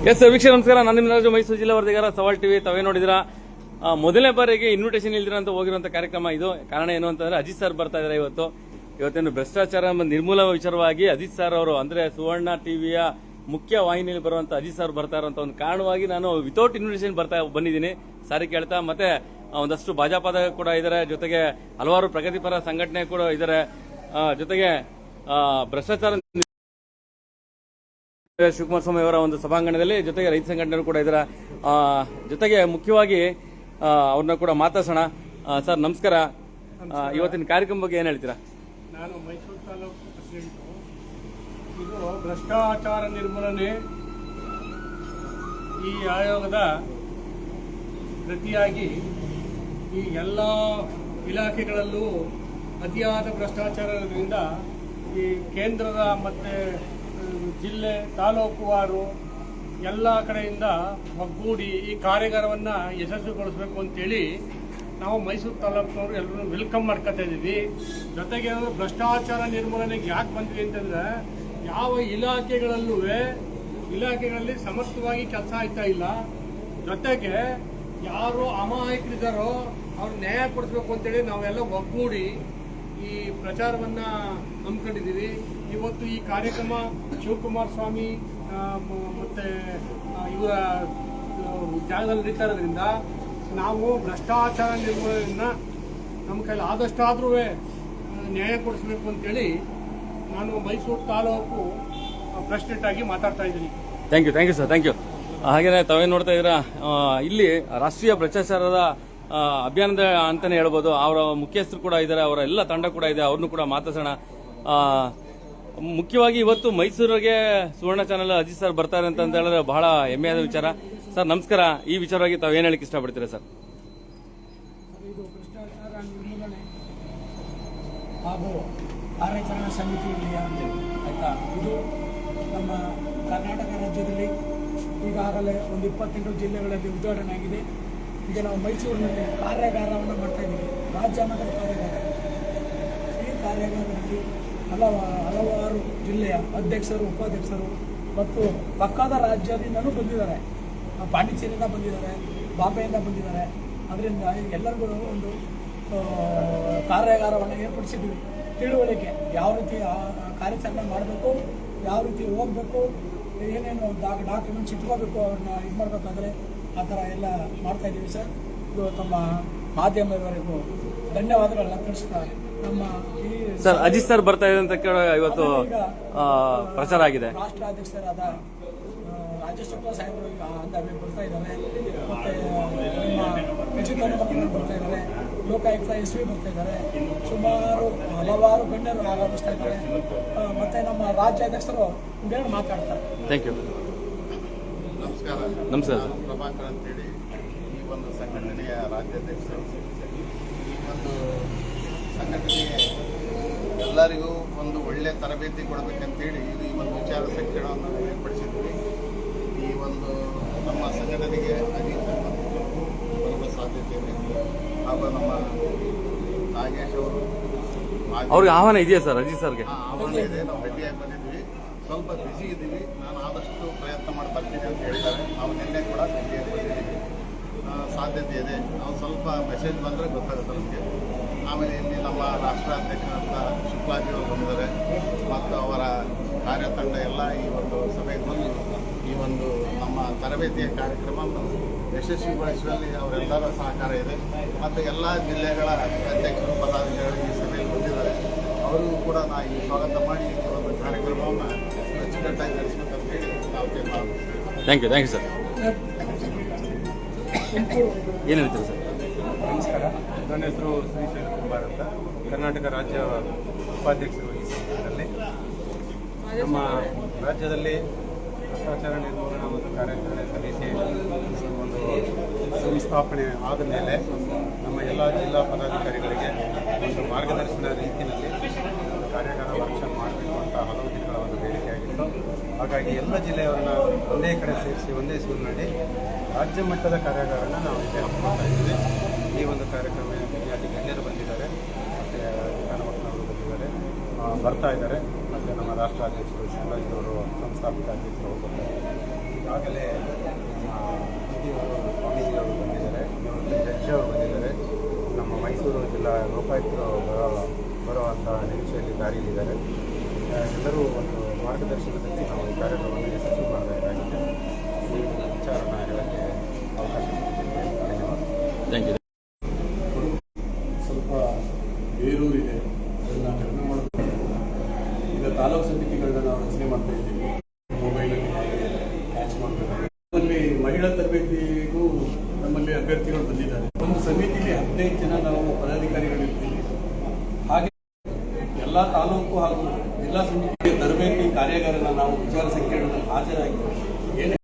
S ವೀಕ್ಷಕ ನಮಸ್ಕಾರ. ನಾನು ನಿಮ್ಮ ರಾಜು, ಮೈಸೂರು ಜಿಲ್ಲಾ ವರದಿಗಾರ, ಸವಾಲ್ ಟಿವಿ. ತಾವೇ ನೋಡಿದಿರಾ, ಮೊದಲನೇ ಬಾರಿಗೆ ಇನ್ವಿಟೇಷನ್ ಇಲ್ದಿರಂತ ಹೋಗಿರುವಂತ ಕಾರ್ಯಕ್ರಮ ಇದು. ಕಾರಣ ಏನು ಅಂತಂದ್ರೆ ಅಜಿತ್ ಸರ್ ಬರ್ತಾ ಇದ್ದಾರೆ. ಇವತ್ತೇನು ಭ್ರಷ್ಟಾಚಾರ ನಿರ್ಮೂಲ ವಿಚಾರವಾಗಿ ಅಜಿತ್ ಸರ್ ಅವರು ಅಂದ್ರೆ ಸುವರ್ಣ ಟಿವಿಯ ಮುಖ್ಯ ವಾಹಿನಿಯಲ್ಲಿ ಬರುವಂತ ಅಜಿತ್ ಸರ್ ಬರ್ತಾ ಇರುವಂತ ಒಂದು ಕಾರಣವಾಗಿ ನಾನು ವಿತೌಟ್ ಇನ್ವಿಟೇಷನ್ ಬಂದಿದ್ದೀನಿ. ಸಾರಿ ಕೇಳ್ತಾ ಮತ್ತೆ ಒಂದಷ್ಟು ಭಾಜಪದ ಕೂಡ ಇದ್ದಾರೆ, ಜೊತೆಗೆ ಹಲವಾರು ಪ್ರಗತಿಪರ ಸಂಘಟನೆ ಕೂಡ ಇದ್ದಾರೆ, ಜೊತೆಗೆ ಭ್ರಷ್ಟಾಚಾರ ಶಿವಕುಮಾರ ಸ್ವಾಮಿ ಅವರ ಒಂದು ಸಭಾಂಗಣದಲ್ಲಿ, ಜೊತೆಗೆ ರೈತ ಸಂಘಟನೆ ಕೂಡ ಇದ್ದಾರೆ. ಜೊತೆಗೆ ಮುಖ್ಯವಾಗಿ ಅವ್ರನ್ನ ಕೂಡ ಮಾತಾಡ್ಸೋಣ. ಸರ್ ನಮಸ್ಕಾರ. ಇವತ್ತಿನ ಕಾರ್ಯಕ್ರಮ ಬಗ್ಗೆ ಏನ್ ಹೇಳ್ತೀರಾ? ನಾನು ಮೈಸೂರು ತಾಲೂಕು ಪ್ರೆಸಿಡೆಂಟು. ಇದು ಭ್ರಷ್ಟಾಚಾರ ನಿರ್ಮೂಲನೆ ಈ ಆಯೋಗದ ಪ್ರತಿಯಾಗಿ ಈ ಎಲ್ಲ ಇಲಾಖೆಗಳಲ್ಲೂ ಅತಿಯಾದ ಭ್ರಷ್ಟಾಚಾರದಿಂದ ಈ ಕೇಂದ್ರದ ಮತ್ತು ಜಿಲ್ಲೆ ತಾಲೂಕುವಾರು ಎಲ್ಲ ಕಡೆಯಿಂದ ಒಗ್ಗೂಡಿ ಈ ಕಾರ್ಯಾಗಾರವನ್ನು ಯಶಸ್ವಿಗೊಳಿಸಬೇಕು ಅಂತೇಳಿ ನಾವು ಮೈಸೂರು ತಾಲೂಕಿನವರು ಎಲ್ಲರೂ ವೆಲ್ಕಮ್ ಮಾಡ್ಕೊತಾ ಇದ್ದೀವಿ. ಜೊತೆಗೆ ಭ್ರಷ್ಟಾಚಾರ ನಿರ್ಮೂಲನೆಗೆ ಯಾಕೆ ಬಂದಿದೆ ಅಂತಂದರೆ, ಯಾವ ಇಲಾಖೆಗಳಲ್ಲಿ ಸಮರ್ಥವಾಗಿ ಕೆಲಸ ಆಗ್ತಾ ಇಲ್ಲ. ಜೊತೆಗೆ ಯಾರು ಅಮಾಯಕರಿದ್ದಾರೋ ಅವ್ರು ನ್ಯಾಯ ಕೊಡಿಸ್ಬೇಕು ಅಂತೇಳಿ ನಾವೆಲ್ಲ ಒಗ್ಗೂಡಿ ಈ ಪ್ರಚಾರವನ್ನು ಹಮ್ಮಿಕೊಂಡಿದ್ದೀವಿ. ಇವತ್ತು ಈ ಕಾರ್ಯಕ್ರಮ ಶಿವಕುಮಾರ ಸ್ವಾಮಿ ಮತ್ತು ಇವರ ಜಾಗದಲ್ಲಿ ನಡೀತಾ ಇರೋದ್ರಿಂದ ನಾವು ಭ್ರಷ್ಟಾಚಾರ ನಿರ್ಮೂಲನೆಯನ್ನು ನಮ್ಮ ಕೈಲಿ ಆದಷ್ಟಾದ್ರೂ ನ್ಯಾಯ ಕೊಡಿಸ್ಬೇಕು ಅಂತೇಳಿ ನಾನು ಮೈಸೂರು ತಾಲೂಕು ಪ್ರೆಸಿಡೆಂಟ್ ಆಗಿ ಮಾತಾಡ್ತಾ ಇದ್ದೀನಿ. Thank you sir, thank you. ಹಾಗೇನೆ ತಾವೇನು ನೋಡ್ತಾ ಇದ್ದೀರಾ, ಇಲ್ಲಿ ರಾಷ್ಟ್ರೀಯ ಭ್ರಷ್ಟಾಚಾರದ ಅಭಿಯಾನದ ಅಂತಾನೆ ಹೇಳ್ಬೋದು. ಅವರ ಮುಖ್ಯಸ್ಥರು ಕೂಡ ಇದ್ದಾರೆ, ಅವರ ಎಲ್ಲ ತಂಡ ಕೂಡ ಇದೆ, ಅವ್ರನ್ನೂ ಕೂಡ ಮಾತಾಡ್ಸೋಣ. ಮುಖ್ಯವಾಗಿ ಇವತ್ತು ಮೈಸೂರಿಗೆ ಸುವರ್ಣ ಚಾನೆಲ್ ಅಜಿತ್ ಸರ್ ಬರ್ತಾರೆ ಅಂತ ಹೇಳಿದ್ರೆ ಬಹಳ ಹೆಮ್ಮೆಯಾದ ವಿಚಾರ. ಸರ್ ನಮಸ್ಕಾರ. ಈ ವಿಚಾರವಾಗಿ ತಾವು ಏನ್ ಹೇಳಕ್ಕೆ ಇಷ್ಟಪಡ್ತೀರಾ ಸರ್? ಇದು ಭ್ರಷ್ಟಾಚಾರ ನಿರ್ಮೂಲನೆ ಹಾಗೂ ಕಾರ್ಯಾಚರಣಾ ಸಮಿತಿಯಲ್ಲಿ ಆಯ್ತಾ, ಇದು ನಮ್ಮ ಕರ್ನಾಟಕ ರಾಜ್ಯದಲ್ಲಿ ಈಗಾಗಲೇ ಒಂದು 28 ಜಿಲ್ಲೆಗಳಲ್ಲಿ ಉದ್ಘಾಟನೆ ಆಗಿದೆ. ಈಗ ನಾವು ಮೈಸೂರಿನಲ್ಲಿ ಕಾರ್ಯಾಗಾರವನ್ನು ಮಾಡ್ತಾ ಇದ್ದೀವಿ, ರಾಜ್ಯ ಮಟ್ಟದ ಕಾರ್ಯಾಗಾರ. ಈ ಕಾರ್ಯಾಗಾರದಲ್ಲಿ ಹಲವಾರು ಜಿಲ್ಲೆಯ ಅಧ್ಯಕ್ಷರು, ಉಪಾಧ್ಯಕ್ಷರು ಮತ್ತು ಪಕ್ಕದ ರಾಜ್ಯದಿಂದಲೂ ಬಂದಿದ್ದಾರೆ. ಪಾಂಡಿಚೇರಿಯಿಂದ ಬಂದಿದ್ದಾರೆ, ಬಾಂಬೆಯಿಂದ ಬಂದಿದ್ದಾರೆ. ಅದರಿಂದ ಎಲ್ಲರಿಗೂ ಒಂದು ಕಾರ್ಯಾಗಾರವನ್ನು ಏರ್ಪಡಿಸಿದ್ವಿ. ತಿಳುವಳಿಕೆ ಯಾವ ರೀತಿ ಕಾರ್ಯಾಚರಣೆ ಮಾಡಬೇಕು, ಯಾವ ರೀತಿ ಹೋಗಬೇಕು, ಏನೇನು ಡಾಕ್ಯುಮೆಂಟ್ಸ್ ಇಟ್ಕೋಬೇಕು, ಅವ್ರನ್ನ ಇದು ಮಾಡಬೇಕಾದ್ರೆ ಆ ಥರ ಎಲ್ಲ ಮಾಡ್ತಾಯಿದ್ದೀವಿ ಸರ್. ಇದು ತಮ್ಮ ಮಾಧ್ಯಮದವರೆಗೂ ಧನ್ಯವಾದಗಳನ್ನ ತಿಳಿಸ್ತಾ ನಮ್ಮ ಈ ಸರ್ ಅಜಿತ್ ಸರ್ ಬರ್ತಾ ಇದೆ ಅಂತ ಇವತ್ತು ಪ್ರಚಾರ ಆಗಿದೆ. ರಾಷ್ಟ್ರ ಅಧ್ಯಕ್ಷರಾದ ರಾಜೇಶ್ವರ ಸಾಹೇಬರು ಅಂದಾಜು ಬರ್ತಾ ಇದ್ದಾರೆ, ಮತ್ತೆ ನಿಮ್ಮ ಖಚಿತ ಬರ್ತಾ ಇದ್ದಾರೆ, ಲೋಕಾಯುಕ್ತ SV ಬರ್ತಾ ಇದ್ದಾರೆ, ಸುಮಾರು ಹಲವಾರು ಗಣ್ಯರು ಆಗಮಿಸ್ತಾ ಇದ್ದಾರೆ. ಮತ್ತೆ ನಮ್ಮ ರಾಜ್ಯಾಧ್ಯಕ್ಷರು ಒಂದೆರಡು ಮಾತಾಡ್ತಾರೆ. Thank you. ನಮಸ್ಕಾರ. ಪ್ರಭಾಕರ್ ಅಂತೇಳಿ ಈ ಒಂದು ಸಂಘಟನೆಯ ರಾಜ್ಯಾಧ್ಯಕ್ಷರು. ಈ ಒಂದು ಸಂಘಟನೆಗೆ ಎಲ್ಲರಿಗೂ ಒಂದು ಒಳ್ಳೆಯ ತರಬೇತಿ ಕೊಡಬೇಕಂತೇಳಿ ಈ ಒಂದು ವಿಚಾರ ಸಂಕಿರಣವನ್ನು ಏರ್ಪಡಿಸಿದ್ವಿ. ಈ ಒಂದು ನಮ್ಮ ಸಂಘಟನೆಗೆ ಅಜಿತ್ ಬರುವ ಸಾಧ್ಯತೆ ಇದೆ. ಹಾಗೂ ನಮ್ಮ ನಾಗೇಶ್ ಅವರು ಅವ್ರಿಗೆ ಆಹ್ವಾನ ಇದೆಯಾ ಸರ್? ಅಜಿತ್ ಸರ್ಗೆ ಆಹ್ವಾನ ಇದೆ. ನಾವು ಭೇಟಿಯಾಗಿ ಬಂದಿದ್ವಿ, ಸ್ವಲ್ಪ ಬ್ಯುಸಿ ಇದ್ದೀವಿ, ನಾನು ಆದಷ್ಟು ಪ್ರಯತ್ನ ಮಾಡಿ ಬರ್ತೀನಿ ಅಂತ ಹೇಳಿದ್ದಾರೆ. ನಾವು ನಿನ್ನೆ ಕೂಡ ಭೇಟಿಯಾಗಿ ಬಂದಿದ್ದೀವಿ, ಸಾಧ್ಯತೆ ಇದೆ. ನಾವು ಸ್ವಲ್ಪ ಮೆಸೇಜ್ ಬಂದರೆ ಗೊತ್ತಾಗುತ್ತೆ ನಮಗೆ. ಆಮೇಲೆ ಇಲ್ಲಿ ನಮ್ಮ ರಾಷ್ಟ್ರಾಧ್ಯಕ್ಷರಾದ ಶುಕ್ಲಾಜಿ ಅವರು ಬಂದಿದ್ದಾರೆ ಮತ್ತು ಅವರ ಕಾರ್ಯತಂಡ ಎಲ್ಲ ಈ ಒಂದು ಸಭೆಗೆ ಬಂದು ಈ ಒಂದು ನಮ್ಮ ತರಬೇತಿಯ ಕಾರ್ಯಕ್ರಮವನ್ನು ಯಶಸ್ವಿಗೊಳಿಸುವಲ್ಲಿ ಅವರೆಲ್ಲರ ಸಹಕಾರ ಇದೆ. ಮತ್ತು ಎಲ್ಲ ಜಿಲ್ಲೆಗಳ ಅಧ್ಯಕ್ಷರು, ಪದಾಧಿಕಾರಿಗಳು ಈ ಸಭೆಯಲ್ಲಿ ಬಂದಿದ್ದಾರೆ. ಅವರಿಗೂ ಕೂಡ ನಾವು ಈ ಸ್ವಾಗತ ಮಾಡಿ ಈ ಒಂದು ಕಾರ್ಯಕ್ರಮವನ್ನು ಅಚ್ಚುಕಟ್ಟಾಗಿ ನಡೆಸಬೇಕಂತ ಹೇಳಿ ನಾವು ತೀರ್ಮಾನ ಮಾಡ್ತೀವಿ. Thank you sir. ಏನು ಹೇಳ್ತೀರಾ ಸರ್? ನಮಸ್ಕಾರ. ನನ್ನ ಹೆಸರು ಶ್ರೀಶೈಲ ಕುಮಾರ್ ಅಂತ, ಕರ್ನಾಟಕ ರಾಜ್ಯ ಉಪಾಧ್ಯಕ್ಷರು. ಈ ಸಂದರ್ಭದಲ್ಲಿ ನಮ್ಮ ರಾಜ್ಯದಲ್ಲಿ ಭ್ರಷ್ಟಾಚಾರ ನಿರ್ಮೂಲನಾ ಮತ್ತು ಕಾರ್ಯಾಚರಣೆ ಸಮಿತಿ ಒಂದು ಸಂಸ್ಥಾಪನೆ ಆದ ಮೇಲೆ ನಮ್ಮ ಎಲ್ಲ ಜಿಲ್ಲಾ ಪದಾಧಿಕಾರಿಗಳಿಗೆ ಒಂದು ಮಾರ್ಗದರ್ಶನ ರೀತಿಯಲ್ಲಿ ಕಾರ್ಯಾಗಾರ ವರ್ಕ್ಶಾಪ್ ಮಾಡಬೇಕು ಅಂತ ಹಲವು ದಿನಗಳ ಒಂದು ಬೇಡಿಕೆಯಾಗಿತ್ತು. ಹಾಗಾಗಿ ಎಲ್ಲ ಜಿಲ್ಲೆಯವರನ್ನ ಒಂದೇ ಕಡೆ ಸೇರಿಸಿ ಒಂದೇ ಸೂರಿನಲ್ಲಿ ರಾಜ್ಯ ಮಟ್ಟದ ಕಾರ್ಯಾಗಾರನ ನಾವು ಇಲ್ಲಿ ಹಮ್ಮಿಕೊಳ್ತಾ ಇದ್ದೀವಿ. ಈ ಒಂದು ಕಾರ್ಯಕ್ರಮ ಗಣ್ಯರು ಬಂದಿದ್ದಾರೆ, ಮತ್ತು ವಿಧಾನಮಂಡಲವರು ಬಂದಿದ್ದಾರೆ, ಬರ್ತಾ ಇದ್ದಾರೆ. ಮತ್ತು ನಮ್ಮ ರಾಷ್ಟ್ರ ಅಧ್ಯಕ್ಷರು ಶಿವರಾಜ್ ಅವರು ಸಂಸ್ಥಾಪಕ ಅಧ್ಯಕ್ಷರು ಬರ್ತಾರೆ. ಈಗಾಗಲೇ ಸ್ವಾಮೀಜಿಯವರು ಬಂದಿದ್ದಾರೆ, ಜಡ್ಜ್ ಅವರು ಬಂದಿದ್ದಾರೆ, ನಮ್ಮ ಮೈಸೂರು ಜಿಲ್ಲಾ ಲೋಕಾಯುಕ್ತರು ಬರುವಂಥ ನಿರೀಕ್ಷೆಯಲ್ಲಿ ದಾರಿಯಲ್ಲಿದ್ದಾರೆ. ಎಲ್ಲರೂ ಒಂದು ಮಾರ್ಗದರ್ಶನದಲ್ಲಿ ನಾವು ಈ ಕಾರ್ಯಕ್ರಮವನ್ನು ಯಶಸ್ವಿ ಮಾಡಬೇಕಾಗಿದೆ. ಈ ವಿಚಾರನ ಹೇಳಕ್ಕೆ ಅವಕಾಶ ಕೊಟ್ಟಿದ್ದೇವೆ. ಧನ್ಯವಾದ. Thank you. ಸ್ವಲ್ಪ ಬೇರೂರಿದೆ, ಅದನ್ನು ಕಡಿಮೆ ಮಾಡಬೇಕು. ಈಗ ತಾಲೂಕು ಸಮಿತಿಗಳನ್ನ ನಾವು ರಚನೆ ಮಾಡ್ತಾ ಇದ್ದೀವಿ. ಮೊಬೈಲಲ್ಲಿ ಹೇಗೆ ಕ್ಯಾಚ್ ಮಾಡಬೇಕು. ನಮ್ಮಲ್ಲಿ ಮಹಿಳಾ ತರಬೇತಿಗೂ ನಮ್ಮಲ್ಲಿ ಅಭ್ಯರ್ಥಿಗಳು ಬಂದಿದ್ದಾರೆ. ಒಂದು ಸಮಿತಿಯಲ್ಲಿ 15 ಜನ ನಾವು ಪದಾಧಿಕಾರಿಗಳಿರ್ತೀವಿ. ಹಾಗೆ ಎಲ್ಲ ತಾಲೂಕು ಹಾಗೂ ಜಿಲ್ಲಾ ಸಮಿತಿಗೆ ತರಬೇತಿ ಕಾರ್ಯಾಗಾರನ ನಾವು ವಿಚಾರ ಸಂಕಿರಣದಲ್ಲಿ ಹಾಜರಾಗಿ ಏನೇ